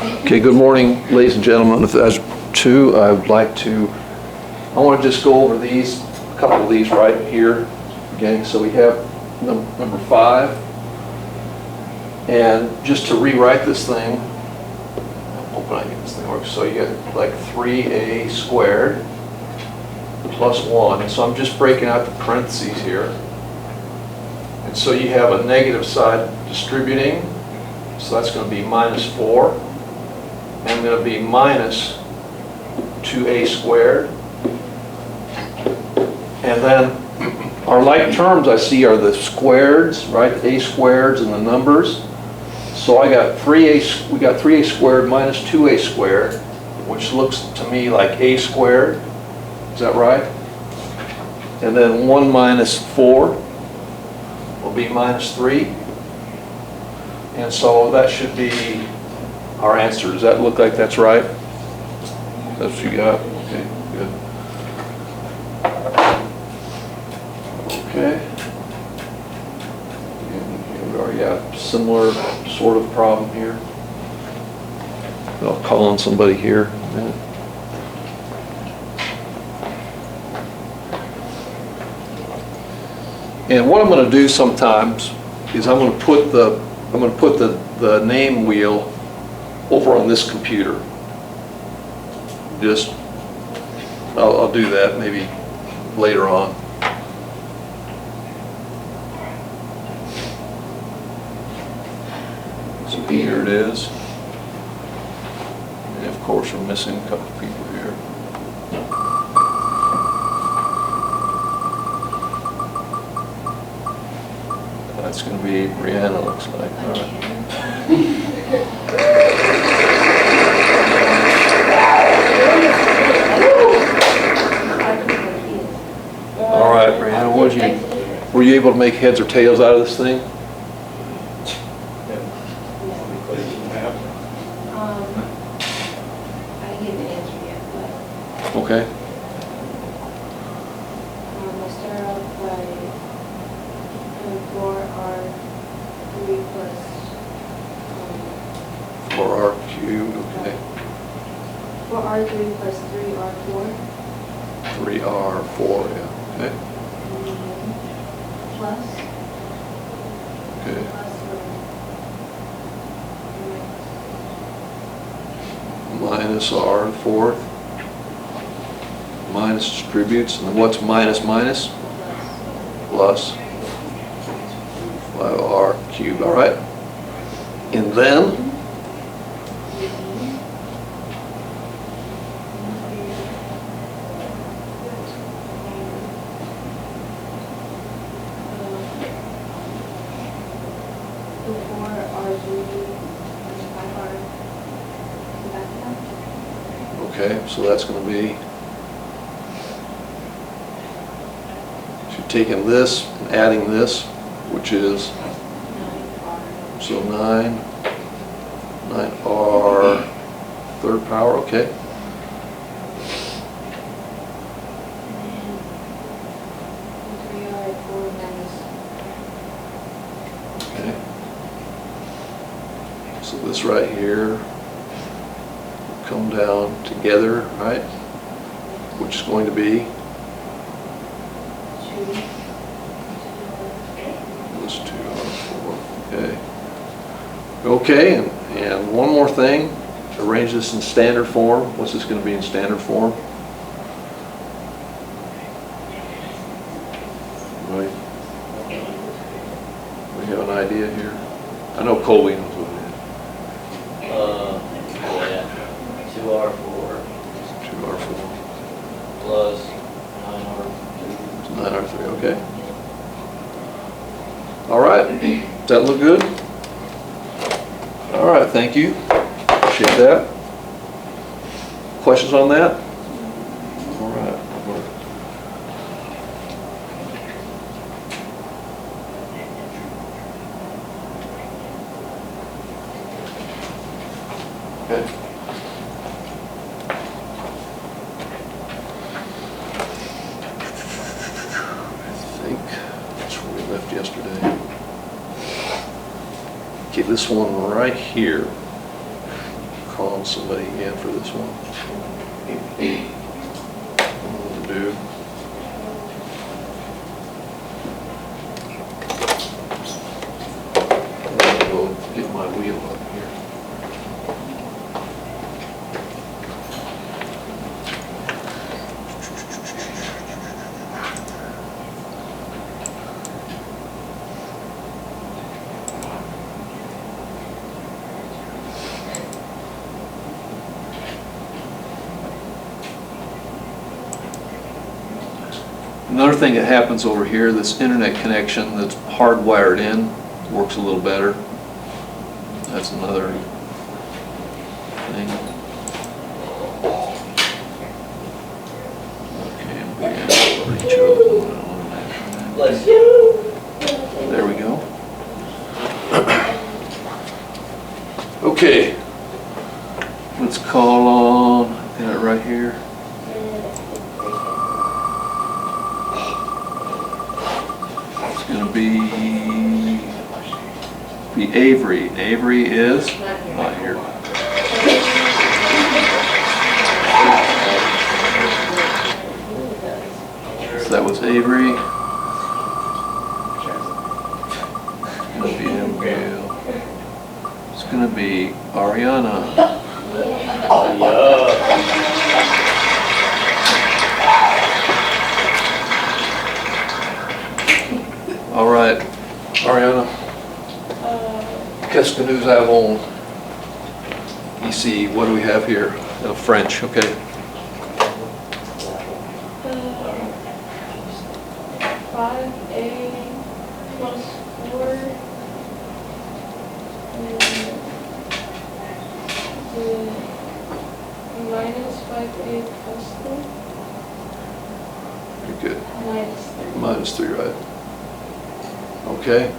Okay, good morning, ladies and gentlemen. If there's two, I want to just go over these, a couple of these right here. Okay, so we have number 5. And just to rewrite this thing, I'm hoping I get this thing working. So you get like 3a squared plus 1. And so I'm just breaking out the parentheses here. And so you have a negative side distributing. So that's going to be minus 4. And going to be minus 2a squared. And then our like terms I see are the squareds, right? A squareds and the numbers. So I got 3a, we got 3a squared minus 2a squared, which looks to me like a squared. Is that right? And then 1 minus 4 will be minus 3. And so that should be our answer. Does that look like that's right? That's what you got? Okay, good. Okay. And we already got a similar sort of problem here. I'll call on somebody here in a minute. And what I'm going to do sometimes is I'm going to put the name wheel over on this computer. Just, I'll do that maybe later on. So here it is. And of course we're missing a couple of people here. That's going to be Brianna, looks like. All right. All right, Brianna, were you able to make heads or tails out of this thing? I didn't get the answer yet, but Okay. I'll start off by 4r3 plus 4r cubed, okay. 4r3 plus 3r4 3r4, yeah, okay. plus Okay. Minus r the fourth. Minus distributes, and then what's minus minus? Plus 5r cubed, all right. And then, okay, so that's going to be, so you're taking this and adding this, which is, so 9r third power, okay. Okay. So this right here will come down together, right? Which is going to be this 2r4, okay. Okay, and one more thing, arrange this in standard form. What's this going to be in standard form? Right. We have an idea here. I know Colby knows what it Yeah. 2r4 is. 2r4 plus 9r3. 9r3, okay. All right, does that look good? All right, thank you. Appreciate that. Questions on that? All right. Okay. I think that's where we left yesterday. Okay, this one right here, calling somebody again for this one. What to do? I'm gonna go get my wheel up here. Another thing that happens over here, this internet connection that's hardwired in works a little better. That's another thing. Okay, I already chose the one I wanted. Bless you. There we go. Okay, let's call on, got it right here. It's gonna be Avery. Avery is not here. So that was Avery. It's gonna be Abigail. It's gonna be Ariana. Yeah. All right, Ariana. Qu'est-ce que nous avons ici? What do we have here? French, okay. 5a plus 4 and minus 5a plus 3 Very good. minus 3. Minus 3, right? Okay.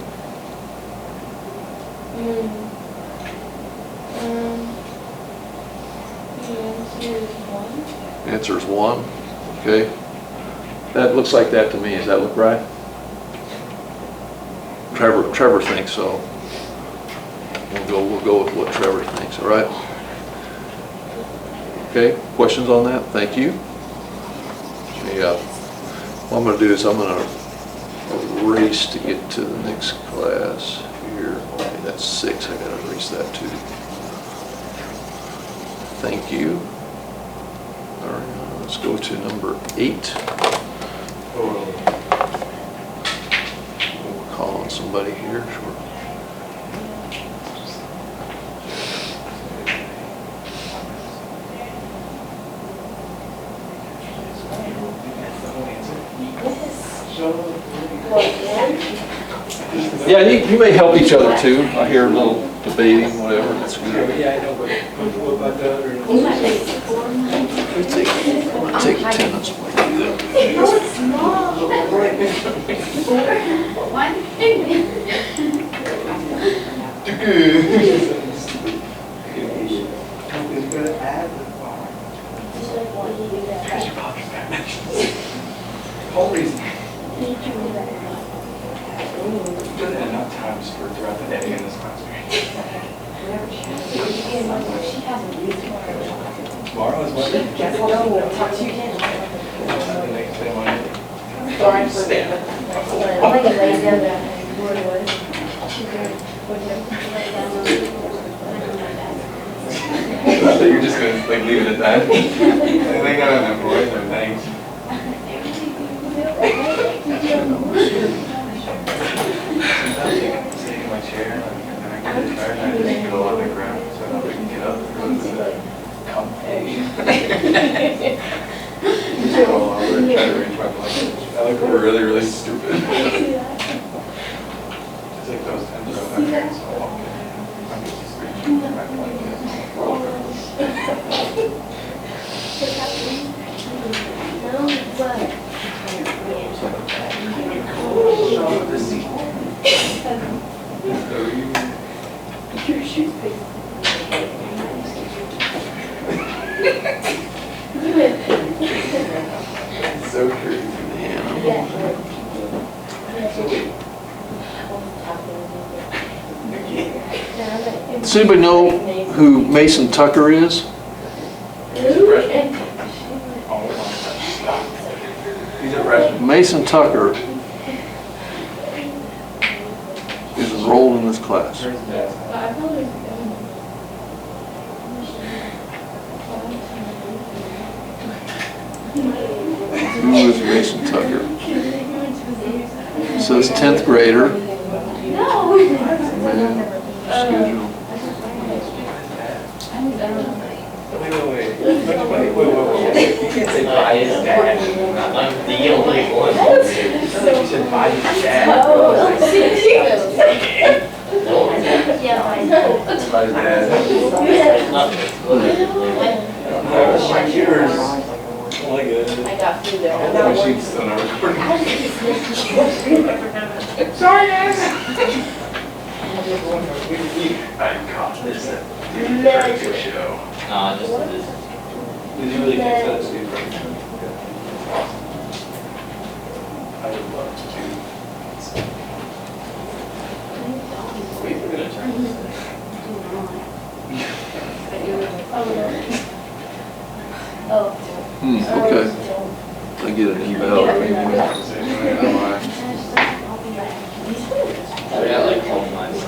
The answer is 1. Answer is 1. Okay. That looks like that to me. Does that look right? Trevor thinks so. We'll go with what Trevor thinks, all right? Okay, questions on that? Thank you. Yeah. What I'm gonna do is I'm gonna race to get to the next class here. Okay, that's 6. I gotta erase that too. Thank you. All right, let's go to number 8. We'll call on somebody here. Sure. Yeah, you may help each other too. I hear a little debating, whatever. That's good. Yeah, I know, but what about the other? Take attendance while you do that. No, it's small. It's gonna add the bar. Whole reason. Good enough times for throughout the day in this class. Tomorrow is what? The next day, Monday. Stand. I thought you were just gonna like leave it at that. I think I have boys and thanks. Sometimes sitting in my chair and I get tired and I just go on the ground so I don't can get up and go to the comfy. Just roll over and try to reach my blanket. I look really, really stupid. Just like those times where I'm like, so okay. I'm just reaching for my blanket. Roll over. So crazy. Does anybody know who Mason Tucker is? He's a freshman. Oh, stop. He's a freshman. Mason Tucker is enrolled in this class. I thought it was Who is Mason Tucker? It says 10th grader. Man, schedule. Wait. You can't say by his dad. I'm the only one. You said by his dad. No, That's by his dad. nothing. My ears. Oh my god. I got through there. My sheet's still not recording. Sorry, guys. I caught this. Very good show. Nah, just this. Did you really catch that, Steve? I would love to do. Wait, we're gonna turn this thing. Okay. I get an email. I like home lines.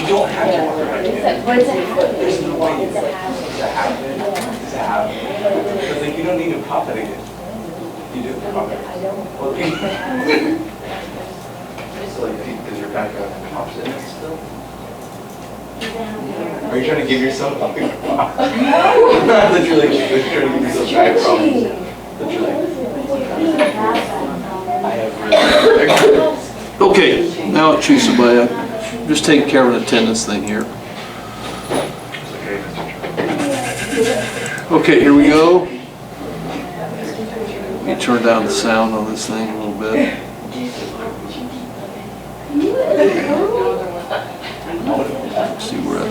You don't have to walk around it. What is it? There's no way it's like, it's a habit. It's a habit. But like, you don't need to pop it again. You do pop it. Well, so like, does your backup pops in still? Are you trying to give yourself a big pop? That you're like, trying to give yourself back problems. That you're like, I have really. Okay, now choose somebody. I'm just taking care of an attendance thing here. Okay, here we go. Let me turn down the sound on this thing a little bit. Let's see where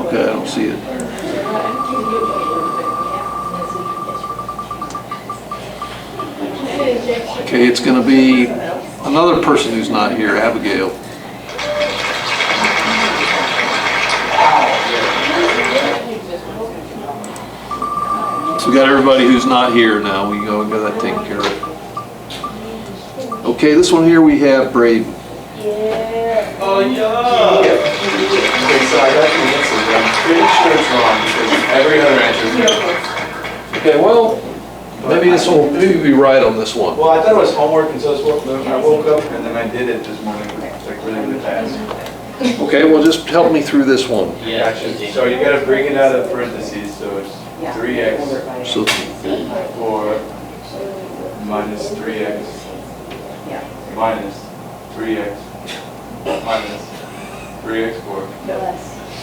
okay, I don't see it. Okay, it's going to be another person who's not here, Abigail. So we got everybody who's not here now. We got that taken care of. Okay, this one here we have Braden. Oh, yeah. Okay, so I got the answer, but I'm pretty sure it's wrong because every other answer is good. Okay, well, maybe this one, maybe we'll be right on this one. Well, I thought it was homework, and so I woke up and then I did it this morning, like really fast. Okay, well, just help me through this one. Yeah. Gotcha. So you gotta bring it out of parentheses, so it's 3x So, 4 minus 3x minus 3x minus 3x4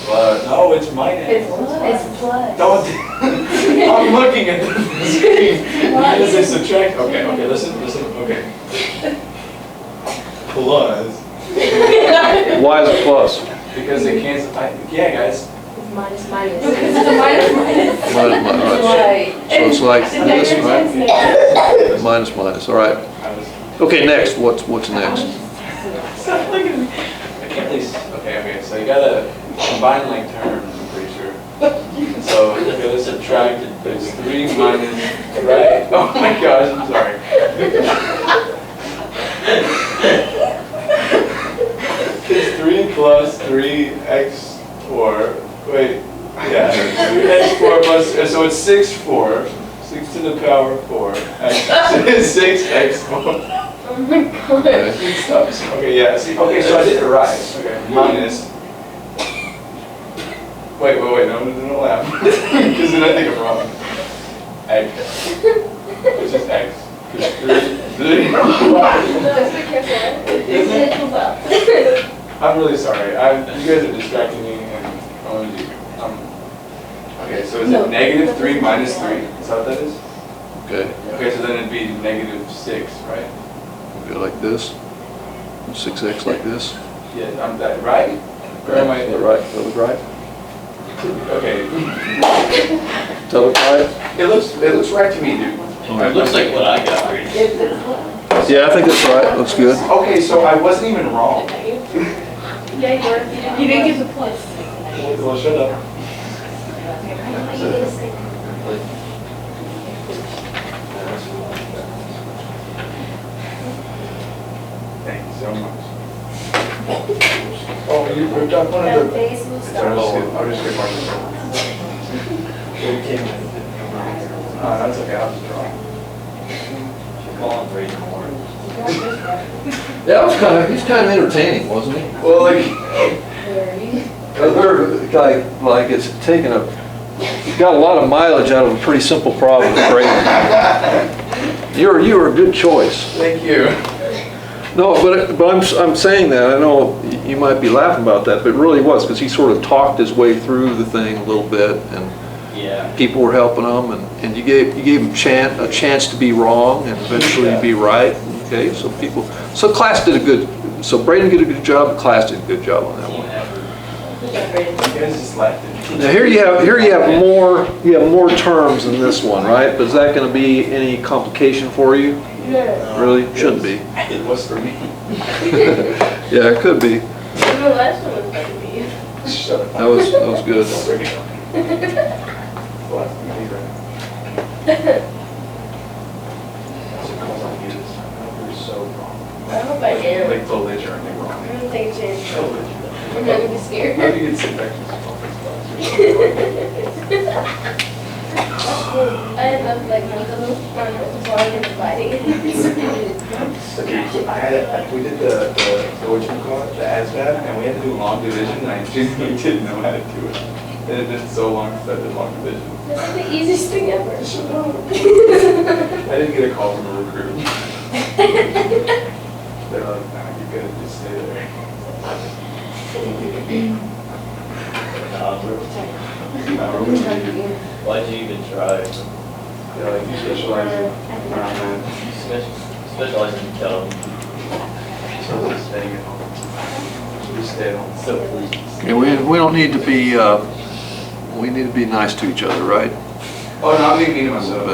plus, no, it's minus. It's plus. Don't, I'm looking at the screen. As I subtract, okay, listen, okay. Plus, why is it plus? because they cancel, yeah, guys. Minus. It's a minus. Minus, Right. so it's like this, right? Minus, all right. I was, Okay, next, what's next? stop looking at me. I can't really, okay, so you gotta combine like terms, I'm pretty sure. So, okay, let's subtract, it's 3 minus, right? Oh my gosh, I'm sorry. It's 3 plus 3x4, wait, yeah, 3x4 plus, so it's 6 to the power 4, 6x4. Oh my god. Okay, yeah, see, okay, so I did it right, okay, minus, wait, no, laugh, because then I think I'm wrong. X, which is x, because 3. I'm really sorry. You guys are distracting me, and okay. So is it negative 3 minus 3? Is that what that is? Okay, Okay, so then it'd be negative 6, right? we'll go like this. 6x like this. Yeah, I'm that right? Or am I? Is that right? That was right? Okay. Does that look right? It looks right to me, dude. It looks like what I got, Brady. Yeah, I think that's right, looks good. Okay, so I wasn't even wrong. Yeah, you were. You didn't get the plus. Well, shut up. Thank you so much. Oh, you ripped off one That of the... face will It's stop. I'll just get Marcus. That's okay, I'll just draw. Calling Brady more. Yeah, he's kind of entertaining, wasn't he? Well, like... Like it's taken got a lot of mileage out of a pretty simple problem, Brady. You were a good choice. Thank you. No, but I'm saying that, I know you might be laughing about that, but it really was, because he sort of talked his way through the thing a little bit, and Yeah. people were helping him, and you gave him a chance to be wrong, and eventually be right, okay, so class did so Braden did a good job, class did a good job on that one. You guys just laughed at me. Now here you have more terms in this one, right? But is that going to be any complication for you? No. Really? Shouldn't be. It was for me. Yeah, it could be. The last one was better for you. Shut up. That was good. Bring it on. Well, that's me right now. You're so wrong. I hope I did. Like totally journey I'm wrong. gonna take a chance. Totally. I'm not gonna be scared. How do you get infections from this class? I love like my little fun flying and fighting. Okay, we did the what you call it, the ASVAB, and we had to do long division, and I genuinely didn't know how to do it. It had been so long since I did long division. This is the easiest thing ever. I didn't get a call from a recruiter. They're like, nah, you gotta just stay there. Why'd you even try? Yeah, like you specialize in around that. Specialize in kelp. So just staying at home. Just stay at home. So please. Okay, we don't need to be we need to be nice to each other, right? Oh, no, I'm being mean to myself.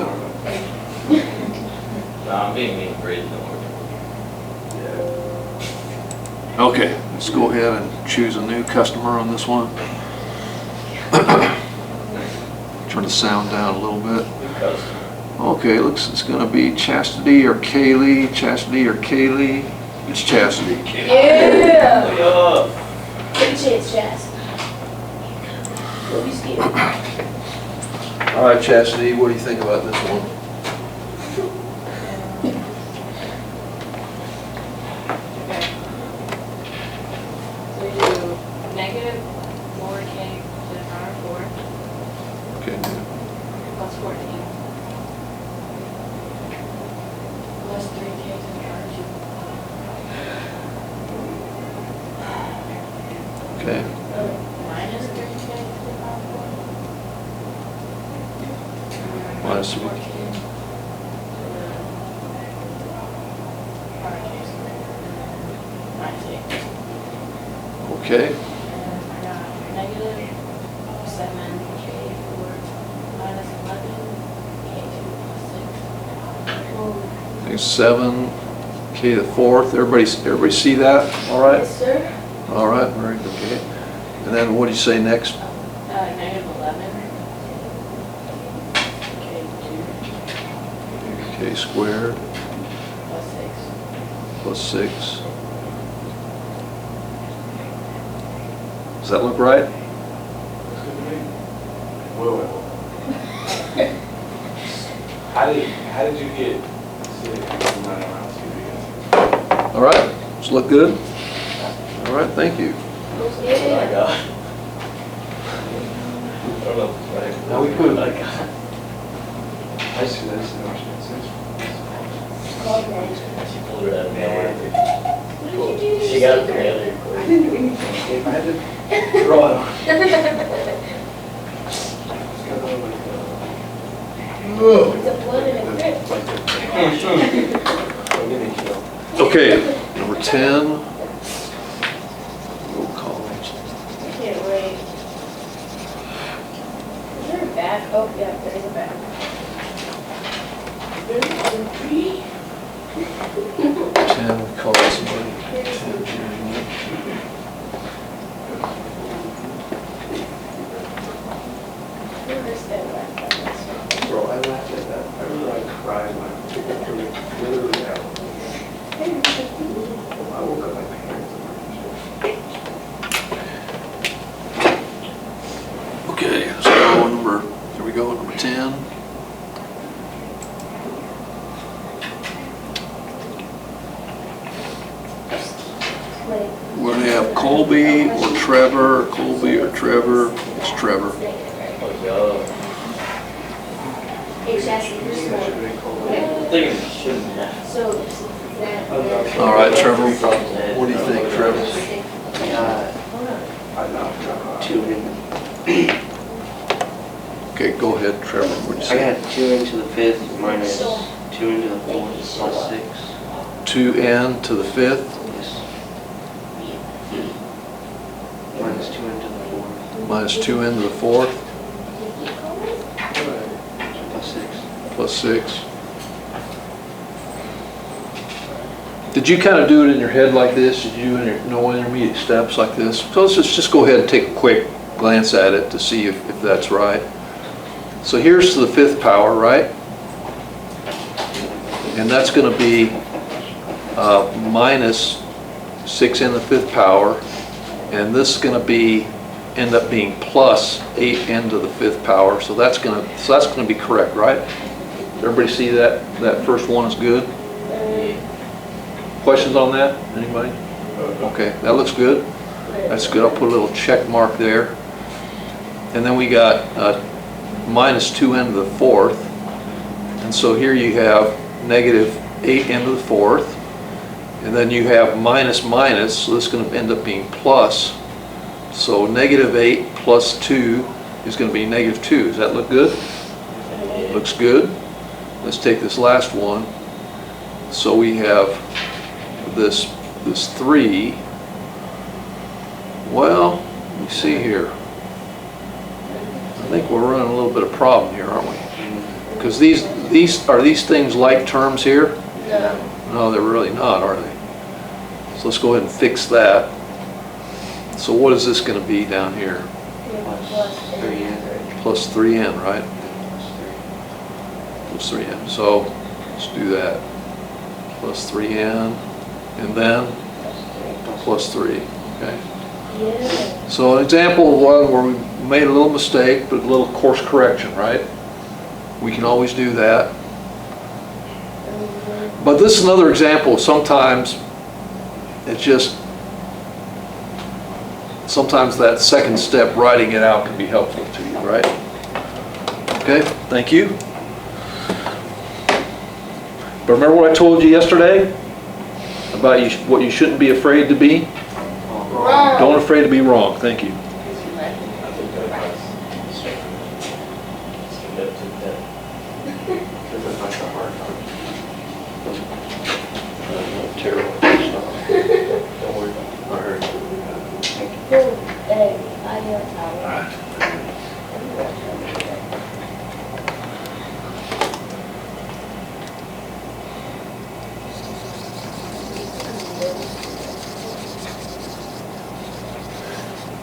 No, I'm being mean to Brady. Don't worry. Yeah. Okay, let's go ahead and choose a new customer on this one. Turn the sound down a little bit. Okay, looks it's gonna be Chastity or Kaylee. Chastity or Kaylee. It's Chastity. Yeah. Yeah. Take a chance, Jazz. Don't be scared. All right, Chastity, what do you think about this one? So we do negative 4k to the power of 4 Okay. plus 14 plus 3k to the power of Okay. 2 minus 3k to the power of 4. Minus 3. 14 to the power of k squared minus 8. Okay. And I got negative 7k 4 minus 11k 2 plus 6. There's 7, K to the 4th. Everybody see that? All right? Yes, sir. All right, very good. Okay. And then what do you say next? Negative 11 k 2 K squared plus 6. plus 6. Does that look right? Looks good to me. Well. How did you get sick? I'm not around to you guys. All right. Does it look good? All right, thank you. That's what I got. I don't know if it's right. No, we could. I got. I see that. It's no shit. She pulled it out of nowhere. What did you do? She got it together. I didn't do anything. If I had to draw it on. It's a blood and a grip. Okay, number 10. Roll columns. I can't wait. Is there a back? Oh, yeah, there is a back. 10, we call this one 10. Bro, I laughed at that. I remember I cried when literally I woke up my parents. Okay, so number, here we go, number 10. We're gonna have Colby or Trevor, Colby or Trevor, it's Trevor. Oh, It's just this yeah. one. I think it shouldn't have. So that. All right, Trevor, what do you think, Trevor? Two in. Okay, go ahead, Trevor, what do you I say? got 2 into the 5th minus 2 into the 4th plus 6. 2n to the 5th Yes. Minus 2 into the 4th minus 2n to the 4th plus 6. plus 6. Did you kind of do it in your head like this? Did you know intermediate steps like this? So let's just go ahead and take a quick glance at it to see if that's right. So here's to the 5th power, right? And that's going to be minus 6n to the 5th power. And this is going to end up being plus 8n to the 5th power. So that's going to be correct, right? Everybody see that? That first one is good? Questions on that? Anybody? Okay, that looks good. That's good. I'll put a little check mark there. And then we got minus 2n to the 4th. And so here you have negative 8n to the 4th. And then you have minus minus, so this is going to end up being plus. So negative 8 plus 2 is going to be negative 2. Does that look good? Looks good. Let's take this last one. So we have this 3. Well, let me see here. I think we're running a little bit of problem here, aren't we? Because these things like terms here? No. No, they're really not, are they? So let's go ahead and fix that. So what is this going to be down here? Plus 3n. Plus 3n, right? Plus 3. Plus 3n. So let's do that. Plus 3n, and then plus 3. Okay. Yeah. So an example of one where we made a little mistake, but a little course correction, right? We can always do that. But this is another example. Sometimes it's just, sometimes that second step, writing it out, can be helpful to you, right? Okay, thank you. But remember what I told you yesterday about what you shouldn't be afraid to be? Wrong. Don't afraid to be wrong. Thank you. Terrible. Don't worry. I heard.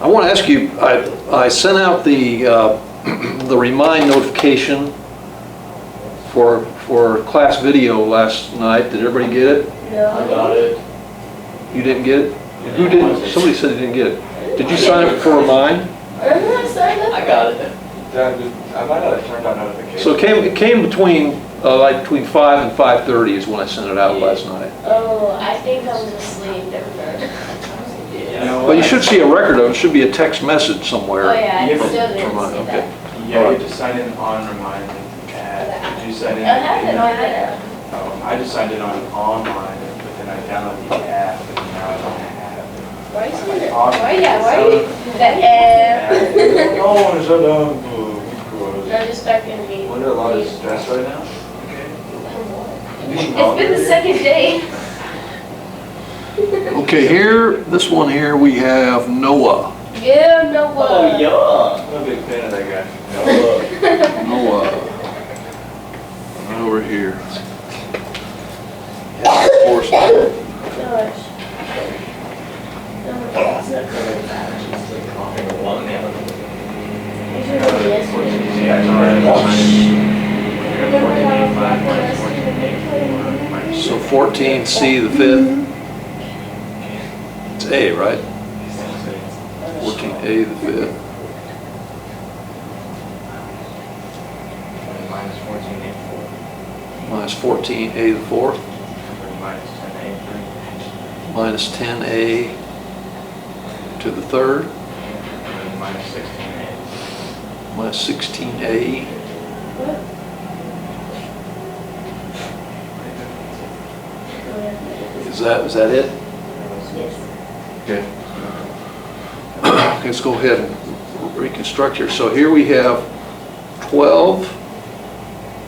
I want to ask you, I sent out the the remind notification for class video last night. Did everybody get it? I got it. You didn't get it? Who didn't? Somebody said they didn't get it. Did you sign up for Remind? I got it. I might not have turned on notifications. So it came between like between 5 and 5:30 is when I sent it out last night. Oh, I think I was asleep. Never mind. Yeah. Well, you should see a record of it. It should be a text message somewhere. Oh yeah, I From- still didn't Remind, see okay. that. Yeah, you have to sign in on Remind at, did you sign in? I have it on there. I just signed in on online, but then I downloaded the app and now I don't have it. Why is it? Why yeah? Why are you? Oh, shut down. I'm just back in the. Under a lot of stress right now? It's been the second day. Okay, here, this one here, we have Noah. Yeah, no Oh, yeah. I'm a big fan of that guy. Noah. Right over here. Of course. Gosh. No, it's not coming back. I should have done yesterday. Remember how I So 14C the fifth. It's A, right? 14A the fifth. Minus 14A Minus 14A the fourth. minus 10A Minus 10A to the third. minus 16A. Minus 16A. Is that it? Yes. Okay. Let's go ahead and reconstruct here. So here we have 12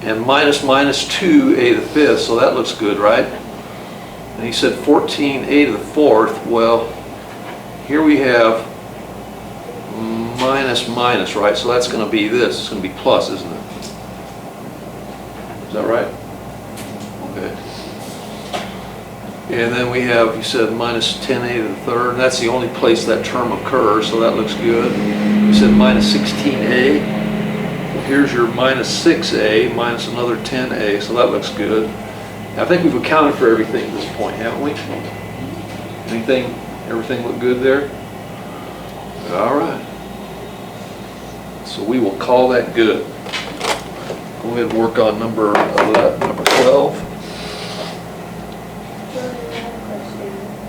and minus 2A to the fifth, so that looks good, right? And he said 14A to the fourth. Well, here we have minus, right? So that's going to be this. It's going to be plus, isn't it? Is that right? Okay. And then we have, you said minus 10A to the third, and that's the only place that term occurs, so that looks good. You said minus 16A. Well, here's your minus 6A minus another 10A, so that looks good. I think we've accounted for everything at this point, haven't we? Everything look good there? All right. So we will call that good. Go ahead and work on number 12.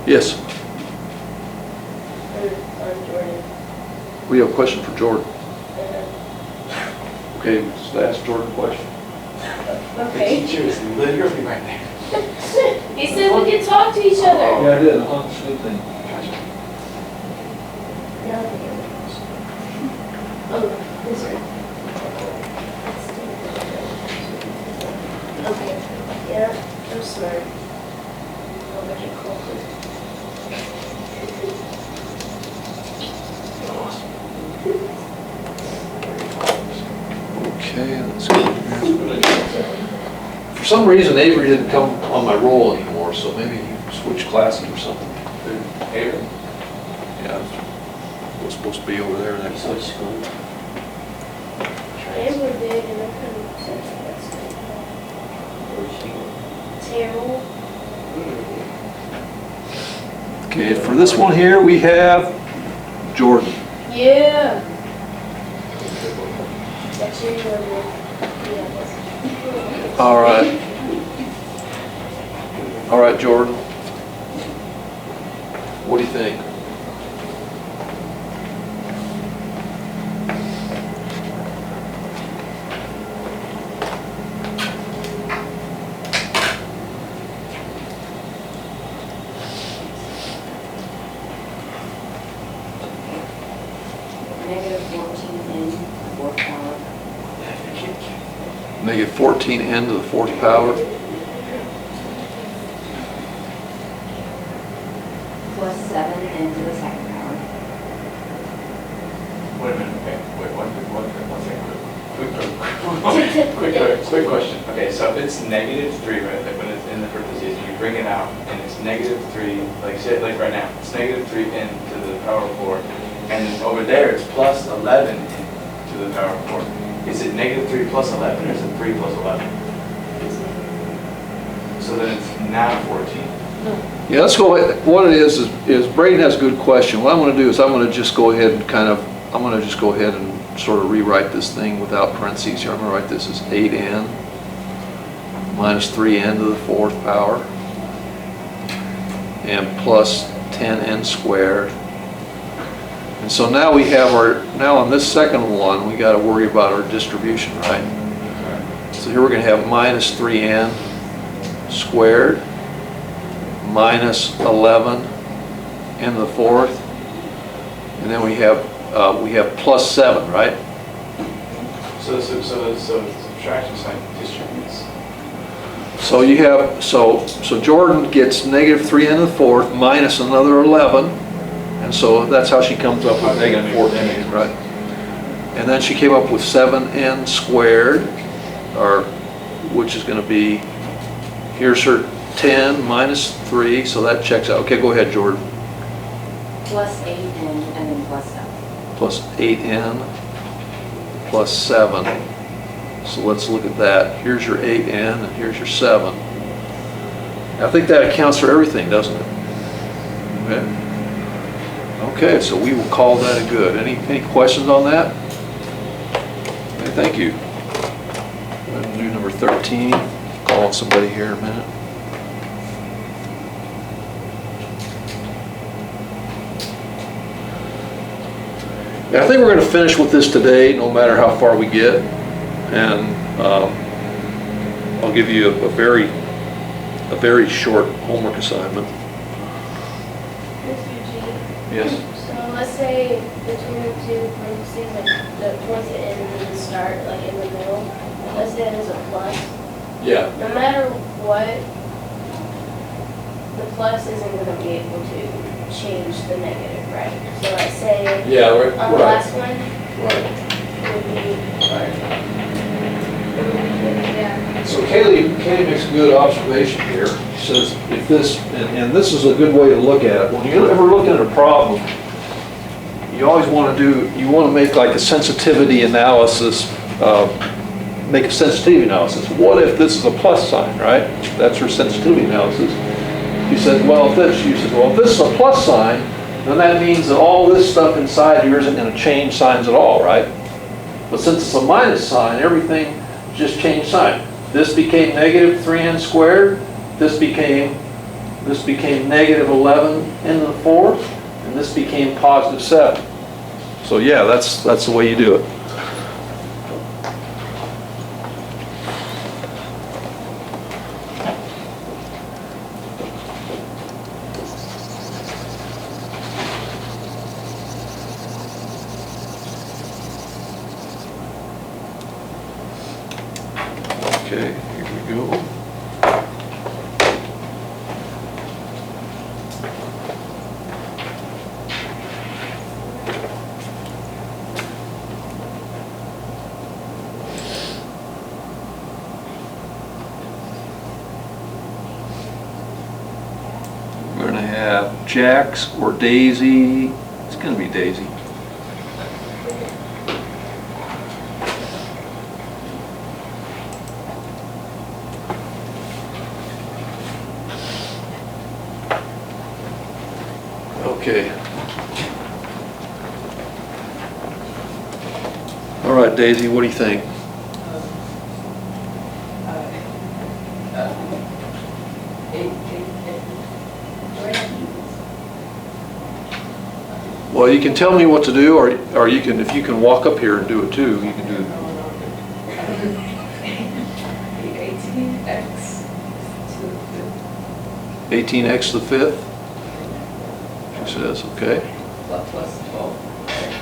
Yes, Jordan. we have a question for Jordan. Okay, just ask Jordan a question. Okay. teacher is literally right there. He said we could talk to each other. Yeah, I did. That's a good thing. Oh, this one. Okay. Yeah, I'm smart. I'll make it closer. Okay, let's go here. For some reason, Avery didn't come on my roll anymore, so maybe he switched classes or something. Avery? Yeah, was supposed to be over there next week. Amber did, and I couldn't accept that. Terrible. Okay, for this one here, we have Jordan. Yeah. That's your Jordan. Yeah. All right. All right, Jordan. What do you think? Negative 14n, fourth power. Negative 14n to the fourth power. Plus 7n to the second power. Wait a minute, okay, wait, one second. Quick question. Okay, so if it's negative 3, right, like when it's in the parentheses, you bring it out, and it's negative 3, like say, like right now, it's negative 3n to the power of 4, and then over there it's plus 11 to the power of 4. Is it negative 3 plus 11, or is it 3 plus 11? So then it's now 14. Yeah, let's go ahead. What it is Braden has a good question. What I'm going to do is I'm going to just go ahead and sort of rewrite this thing without parentheses here. I'm going to write this as 8n minus 3n to the fourth power and plus 10n squared. And so now we have now on this second one, we got to worry about our distribution, right? So here we're going to have minus 3n squared minus 11 in the fourth, and then we have plus 7, right? So subtraction sign distributes. So you have so Jordan gets negative 3n to the fourth minus another 11, and so that's how she comes up with negative 14, right? And then she came up with 7n squared, which is going to be, here's her 10 minus 3, so that checks out. Okay, go ahead, Jordan. Plus 8n and then plus 7. Plus 8n plus 7. So let's look at that. Here's your 8n and here's your 7. I think that accounts for everything, doesn't it? Okay. Okay, so we will call that a good. Any questions on that? Okay, thank you. I'm going to do number 13. Call on somebody here in a minute. I think we're going to finish with this today, no matter how far we get. And I'll give you a very short homework assignment. Mr. G. Yes? So let's say between the two parentheses, like towards the end and the start, like in the middle, let's say there's a plus. Yeah. No matter what, the plus isn't going to be able to change the negative, right? So let's say Yeah, we're, on the last one, right. it would be, yeah. So Kaylee makes a good observation here. She says if this, and this is a good way to look at it, when you're ever looking at a problem, you always want to make like a sensitivity analysis, make a sensitivity analysis. What if this is a plus sign, right? That's her sensitivity analysis. She said, well, if this is a plus sign, then that means that all this stuff inside here isn't going to change signs at all, right? But since it's a minus sign, everything just changed sign. This became negative 3n squared. This became negative 11n to the 4th, and this became positive 7. So yeah, that's the way you do it. Okay, here we go. We're going to have Jax or Daisy. It's going to be Daisy. Okay. All right, Daisy, what do you think? Well, you can tell me what to do, or you can, if you can walk up here and do it too, you can do it. 18x to the 5th? She says, okay. Plus 12x.